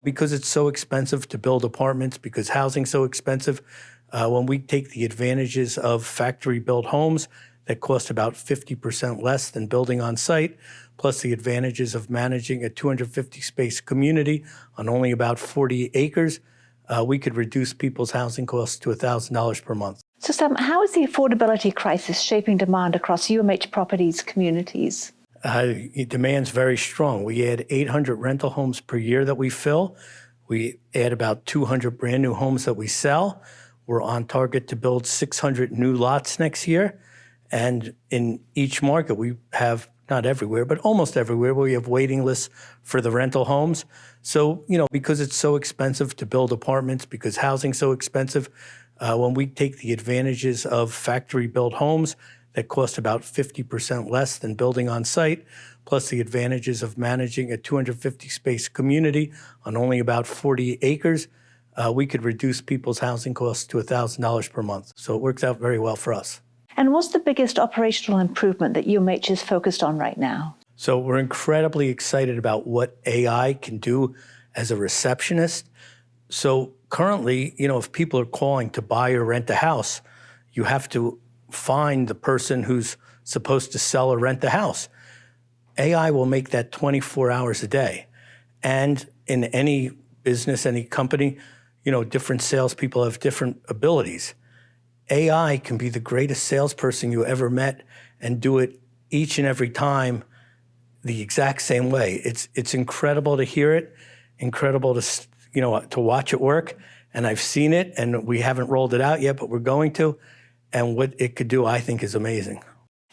Because it's so expensive to build apartments, because housing's so expensive, when we take the advantages of factory-built homes that cost about 50% less than building on site, plus the advantages of managing a 250-space community on only about 40 acres, we could reduce people's housing costs to $1,000 per month. So Sam, how is the affordability crisis shaping demand across UMH Properties communities? Demand's very strong. We add 800 rental homes per year that we fill. We add about 200 brand new homes that we sell. We're on target to build 600 new lots next year. And in each market, we have, not everywhere, but almost everywhere, we have waiting lists for the rental homes. So, because it's so expensive to build apartments, because housing's so expensive, when we take the advantages of factory-built homes that cost about 50% less than building on site, plus the advantages of managing a 250-space community on only about 40 acres, we could reduce people's housing costs to $1,000 per month. So it works out very well for us. And what's the biggest operational improvement that UMH is focused on right now? So we're incredibly excited about what AI can do as a receptionist. So currently, if people are calling to buy or rent a house, you have to find the person who's supposed to sell or rent the house. AI will make that 24 hours a day. And in any business, any company, different salespeople have different abilities. AI can be the greatest salesperson you ever met and do it each and every time the exact same way. It's incredible to hear it, incredible to watch it work. And I've seen it, and we haven't rolled it out yet, but we're going to. And what it could do, I think, is amazing.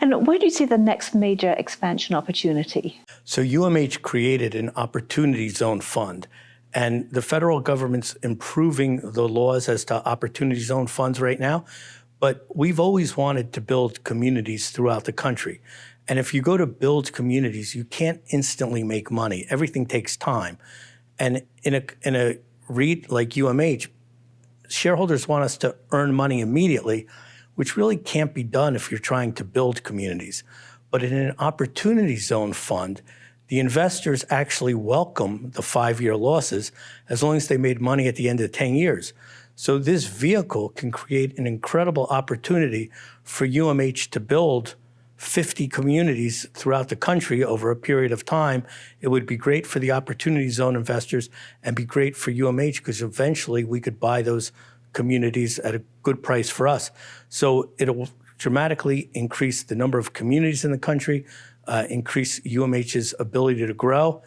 And where do you see the next major expansion opportunity? So UMH created an Opportunity Zone Fund. And the federal government's improving the laws as to Opportunity Zone funds right now. But we've always wanted to build communities throughout the country. And if you go to build communities, you can't instantly make money. Everything takes time. And in a REIT like UMH, shareholders want us to earn money immediately, which really can't be done if you're trying to build communities. But in an Opportunity Zone fund, the investors actually welcome the 5-year losses as long as they made money at the end of 10 years. So this vehicle can create an incredible opportunity for UMH to build 50 communities throughout the country over a period of time. It would be great for the Opportunity Zone investors and be great for UMH because eventually we could buy those communities at a good price for us. So it'll dramatically increase the number of communities in the country, increase UMH's ability to grow.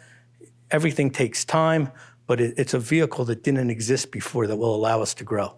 Everything takes time, but it's a vehicle that didn't exist before that will allow us to grow.